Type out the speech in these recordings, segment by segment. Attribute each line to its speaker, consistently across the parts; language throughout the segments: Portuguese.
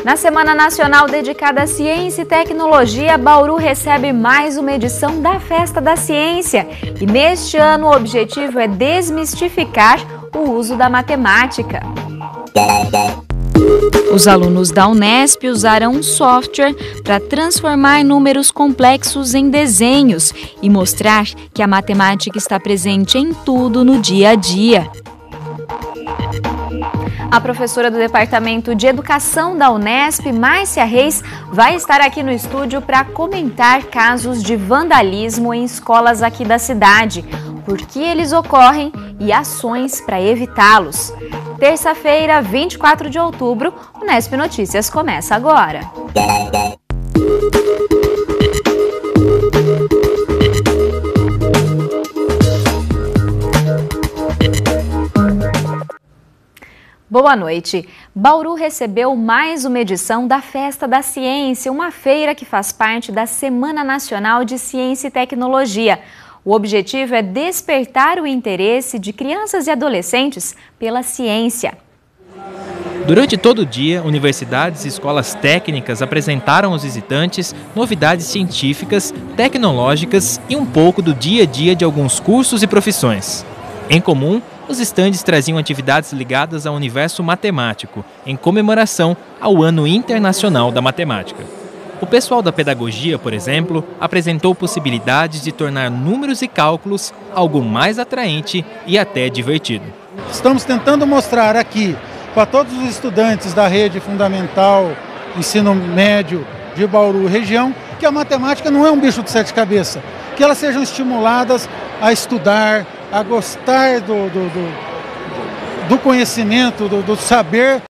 Speaker 1: Na Semana Nacional dedicada à Ciência e Tecnologia, Bauru recebe mais uma edição da Festa da Ciência. E neste ano o objetivo é desmistificar o uso da matemática. Os alunos da Unesp usaram um software para transformar números complexos em desenhos e mostrar que a matemática está presente em tudo no dia a dia. A professora do Departamento de Educação da Unesp, Márcia Reis, vai estar aqui no estúdio para comentar casos de vandalismo em escolas aqui da cidade, por que eles ocorrem e ações para evitá-los. Terça-feira, 24 de outubro, o Unesp Notícias começa agora. Boa noite. Bauru recebeu mais uma edição da Festa da Ciência, uma feira que faz parte da Semana Nacional de Ciência e Tecnologia. O objetivo é despertar o interesse de crianças e adolescentes pela ciência.
Speaker 2: Durante todo o dia, universidades e escolas técnicas apresentaram aos visitantes novidades científicas, tecnológicas e um pouco do dia a dia de alguns cursos e profissões. Em comum, os estandes traziam atividades ligadas ao universo matemático, em comemoração ao Ano Internacional da Matemática. O pessoal da pedagogia, por exemplo, apresentou possibilidades de tornar números e cálculos algo mais atraente e até divertido.
Speaker 3: Estamos tentando mostrar aqui para todos os estudantes da rede fundamental, ensino médio de Bauru região, que a matemática não é um bicho de sete cabeças, que elas sejam estimuladas a estudar, a gostar do conhecimento, do saber.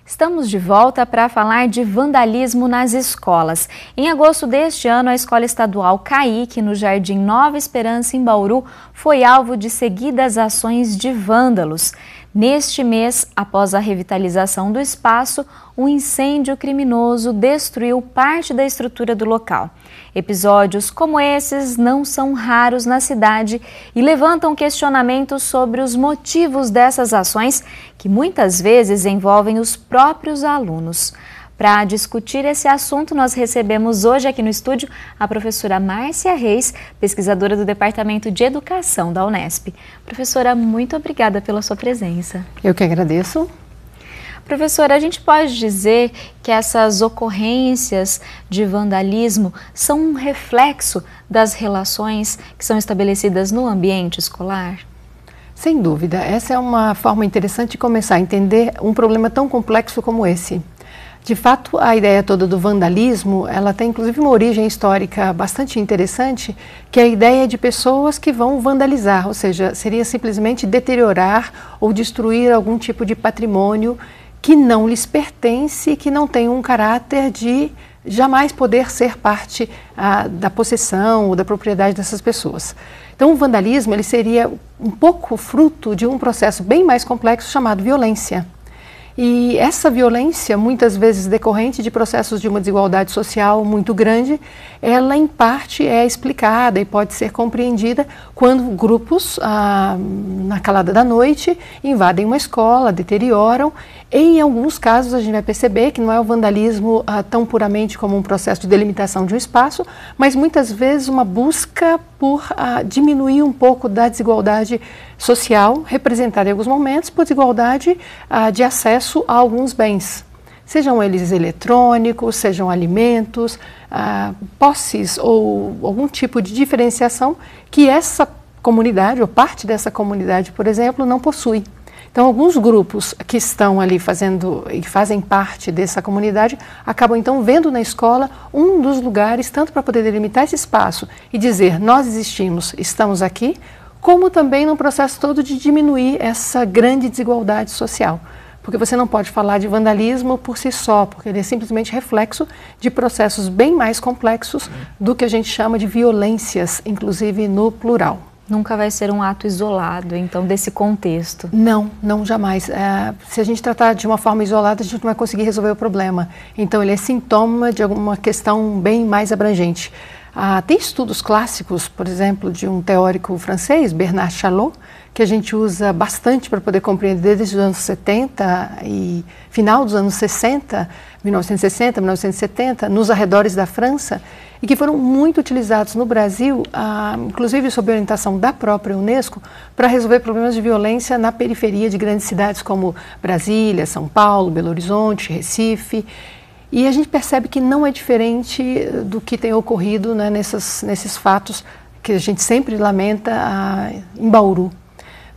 Speaker 1: Estamos de volta para falar de vandalismo nas escolas. Em agosto deste ano, a Escola Estadual Caique, no Jardim Nova Esperança, em Bauru, foi alvo de seguidas ações de vândalos. Neste mês, após a revitalização do espaço, um incêndio criminoso destruiu parte da estrutura do local. Episódios como esses não são raros na cidade e levantam questionamentos sobre os motivos dessas ações, que muitas vezes envolvem os próprios alunos. Para discutir esse assunto, nós recebemos hoje aqui no estúdio a professora Márcia Reis, pesquisadora do Departamento de Educação da Unesp. Professora, muito obrigada pela sua presença.
Speaker 4: Eu que agradeço.
Speaker 1: Professora, a gente pode dizer que essas ocorrências de vandalismo são um reflexo das relações que são estabelecidas no ambiente escolar?
Speaker 4: Sem dúvida, essa é uma forma interessante de começar a entender um problema tão complexo como esse. De fato, a ideia toda do vandalismo, ela tem inclusive uma origem histórica bastante interessante, que é a ideia de pessoas que vão vandalizar, ou seja, seria simplesmente deteriorar ou destruir algum tipo de patrimônio que não lhes pertence, que não tem um caráter de jamais poder ser parte da possessão ou da propriedade dessas pessoas. Então, o vandalismo ele seria um pouco fruto de um processo bem mais complexo chamado violência. E essa violência, muitas vezes decorrente de processos de uma desigualdade social muito grande, ela em parte é explicada e pode ser compreendida quando grupos, na calada da noite, invadem uma escola, deterioram. E em alguns casos a gente vai perceber que não é o vandalismo tão puramente como um processo de delimitação de um espaço, mas muitas vezes uma busca por diminuir um pouco da desigualdade social, representada em alguns momentos por desigualdade de acesso a alguns bens, sejam eles eletrônicos, sejam alimentos, posses ou algum tipo de diferenciação que essa comunidade ou parte dessa comunidade, por exemplo, não possui. Então, alguns grupos que estão ali fazendo e fazem parte dessa comunidade acabam então vendo na escola um dos lugares tanto para poder delimitar esse espaço e dizer nós existimos, estamos aqui, como também no processo todo de diminuir essa grande desigualdade social. Porque você não pode falar de vandalismo por si só, porque ele é simplesmente reflexo de processos bem mais complexos do que a gente chama de violências, inclusive no plural.
Speaker 1: Nunca vai ser um ato isolado, então, desse contexto?
Speaker 4: Não, não jamais. Se a gente tratar de uma forma isolada, a gente não vai conseguir resolver o problema. Então, ele é sintoma de alguma questão bem mais abrangente. Tem estudos clássicos, por exemplo, de um teórico francês, Bernard Charlot, que a gente usa bastante para poder compreender desde os anos 70 e final dos anos 60, 1960, 1970, nos arredores da França, e que foram muito utilizados no Brasil, inclusive sob orientação da própria Unesco, para resolver problemas de violência na periferia de grandes cidades como Brasília, São Paulo, Belo Horizonte, Recife. E a gente percebe que não é diferente do que tem ocorrido, né, nesses fatos que a gente sempre lamenta em Bauru.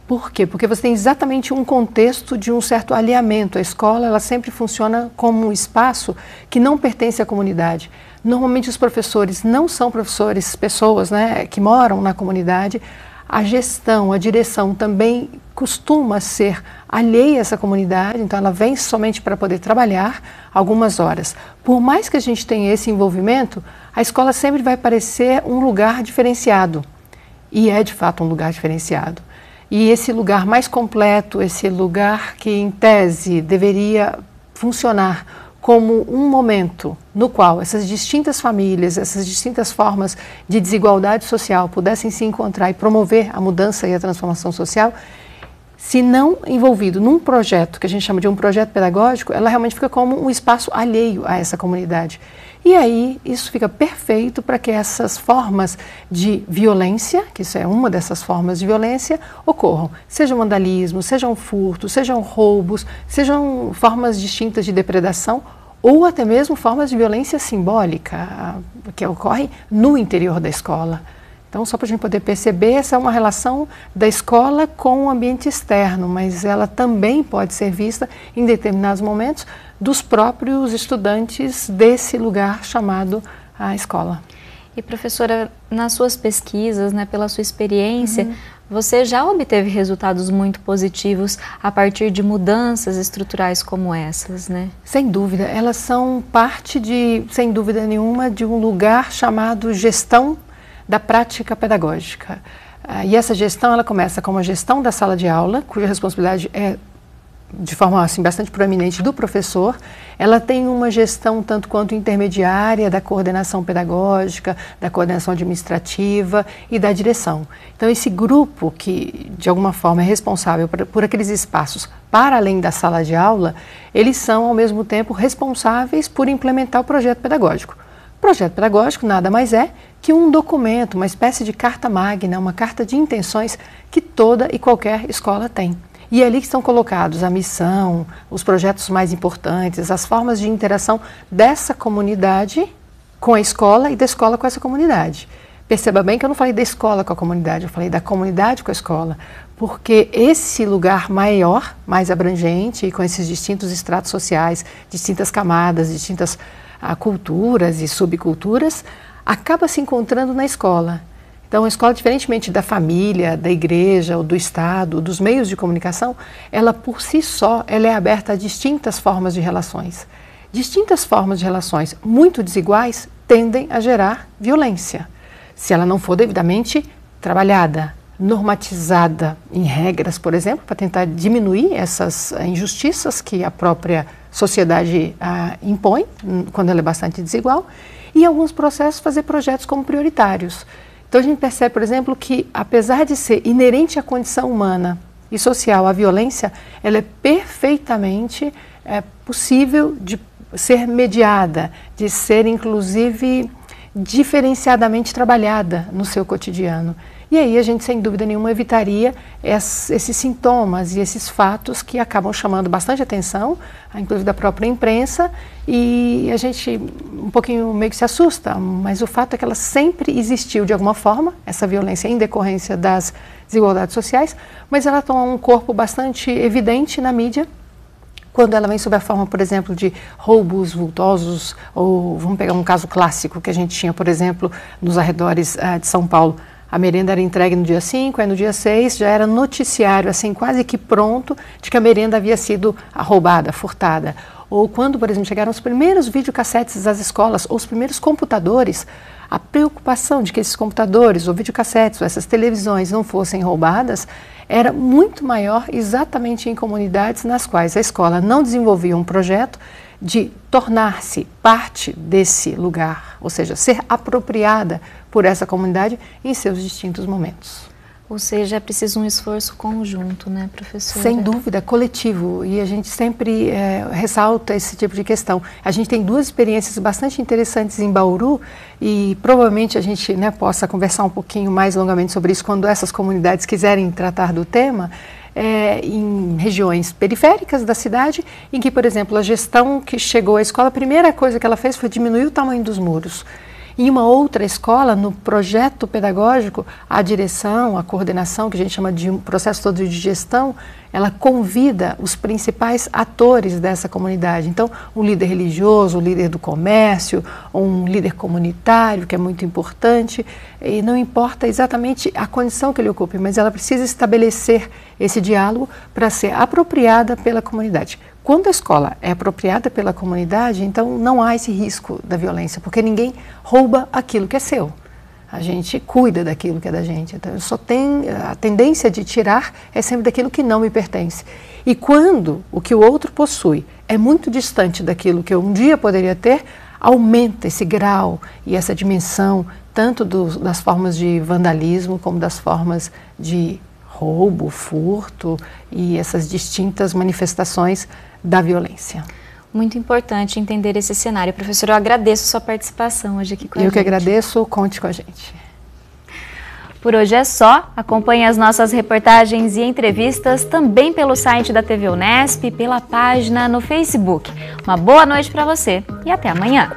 Speaker 4: Por quê? Porque você tem exatamente um contexto de um certo alinhamento. A escola, ela sempre funciona como um espaço que não pertence à comunidade. Normalmente os professores não são professores, pessoas, né, que moram na comunidade. A gestão, a direção também costuma ser alheia a essa comunidade, então ela vem somente para poder trabalhar algumas horas. Por mais que a gente tenha esse envolvimento, a escola sempre vai parecer um lugar diferenciado. E é de fato um lugar diferenciado. E esse lugar mais completo, esse lugar que em tese deveria funcionar como um momento no qual essas distintas famílias, essas distintas formas de desigualdade social pudessem se encontrar e promover a mudança e a transformação social, se não envolvido num projeto que a gente chama de um projeto pedagógico, ela realmente fica como um espaço alheio a essa comunidade. E aí isso fica perfeito para que essas formas de violência, que isso é uma dessas formas de violência, ocorram. Sejam vandalismo, sejam furtos, sejam roubos, sejam formas distintas de depredação ou até mesmo formas de violência simbólica que ocorrem no interior da escola. Então, só para a gente poder perceber, essa é uma relação da escola com o ambiente externo, mas ela também pode ser vista em determinados momentos dos próprios estudantes desse lugar chamado a escola.
Speaker 1: E professora, nas suas pesquisas, né, pela sua experiência, você já obteve resultados muito positivos a partir de mudanças estruturais como essas, né?
Speaker 4: Sem dúvida, elas são parte sem dúvida nenhuma, de um lugar chamado gestão da prática pedagógica. E essa gestão, ela começa com a gestão da sala de aula, cuja responsabilidade é de forma assim, bastante proeminente do professor. Ela tem uma gestão tanto quanto intermediária da coordenação pedagógica, da coordenação administrativa e da direção. Então esse grupo que de alguma forma é responsável por aqueles espaços para além da sala de aula, eles são ao mesmo tempo responsáveis por implementar o projeto pedagógico. O projeto pedagógico nada mais é que um documento, uma espécie de carta magna, uma carta de intenções que toda e qualquer escola tem. E é ali que estão colocados a missão, os projetos mais importantes, as formas de interação dessa comunidade com a escola e da escola com essa comunidade. Perceba bem que eu não falei da escola com a comunidade, eu falei da comunidade com a escola, porque esse lugar maior, mais abrangente, com esses distintos estratos sociais, distintas camadas, distintas culturas e subculturas, acaba se encontrando na escola. Então, a escola, diferentemente da família, da igreja, ou do Estado, dos meios de comunicação, ela por si só, ela é aberta a distintas formas de relações. Distintas formas de relações muito desiguais tendem a gerar violência, se ela não for devidamente trabalhada, normatizada em regras, por exemplo, para tentar diminuir essas injustiças que a própria sociedade impõe, quando ela é bastante desigual, e em alguns processos fazer projetos como prioritários. Então a gente percebe, por exemplo, que apesar de ser inerente à condição humana e social a violência, ela é perfeitamente possível de ser mediada, de ser inclusive diferenciadamente trabalhada no seu cotidiano. E aí a gente, sem dúvida nenhuma, evitaria esses sintomas e esses fatos que acabam chamando bastante atenção, inclusive da própria imprensa, e a gente um pouquinho meio que se assusta, mas o fato é que ela sempre existiu de alguma forma, essa violência em decorrência das desigualdades sociais, mas ela toma um corpo bastante evidente na mídia, quando ela vem sob a forma, por exemplo, de roubos vultosos, ou vamos pegar um caso clássico que a gente tinha, por exemplo, nos arredores de São Paulo. A merenda era entregue no dia 5, aí no dia 6 já era noticiário, assim, quase que pronto, de que a merenda havia sido roubada, furtada. Ou quando, por exemplo, chegaram os primeiros videocassetes das escolas, ou os primeiros computadores, a preocupação de que esses computadores, ou videocassetes, ou essas televisões não fossem roubadas, era muito maior exatamente em comunidades nas quais a escola não desenvolvia um projeto de tornar-se parte desse lugar, ou seja, ser apropriada por essa comunidade em seus distintos momentos.
Speaker 1: Ou seja, é preciso um esforço conjunto, né, professora?
Speaker 4: Sem dúvida, coletivo, e a gente sempre ressalta esse tipo de questão. A gente tem duas experiências bastante interessantes em Bauru e provavelmente a gente, né, possa conversar um pouquinho mais longamente sobre isso quando essas comunidades quiserem tratar do tema, em regiões periféricas da cidade, em que, por exemplo, a gestão que chegou à escola, a primeira coisa que ela fez foi diminuir o tamanho dos muros. Em uma outra escola, no projeto pedagógico, a direção, a coordenação, que a gente chama de um processo todo de gestão, ela convida os principais atores dessa comunidade. Então, um líder religioso, um líder do comércio, um líder comunitário, que é muito importante, e não importa exatamente a condição que ele ocupe, mas ela precisa estabelecer esse diálogo para ser apropriada pela comunidade. Quando a escola é apropriada pela comunidade, então não há esse risco da violência, porque ninguém rouba aquilo que é seu. A gente cuida daquilo que é da gente. Então, eu só tenho a tendência de tirar é sempre daquilo que não me pertence. E quando o que o outro possui é muito distante daquilo que eu um dia poderia ter, aumenta esse grau e essa dimensão, tanto das formas de vandalismo como das formas de roubo, furto e essas distintas manifestações da violência.
Speaker 1: Muito importante entender esse cenário. Professora, eu agradeço a sua participação hoje aqui com a gente.
Speaker 4: Eu que agradeço, conte com a gente.
Speaker 1: Por hoje é só. Acompanhe as nossas reportagens e entrevistas também pelo site da TV Unesp e pela página no Facebook. Uma boa noite para você e até amanhã.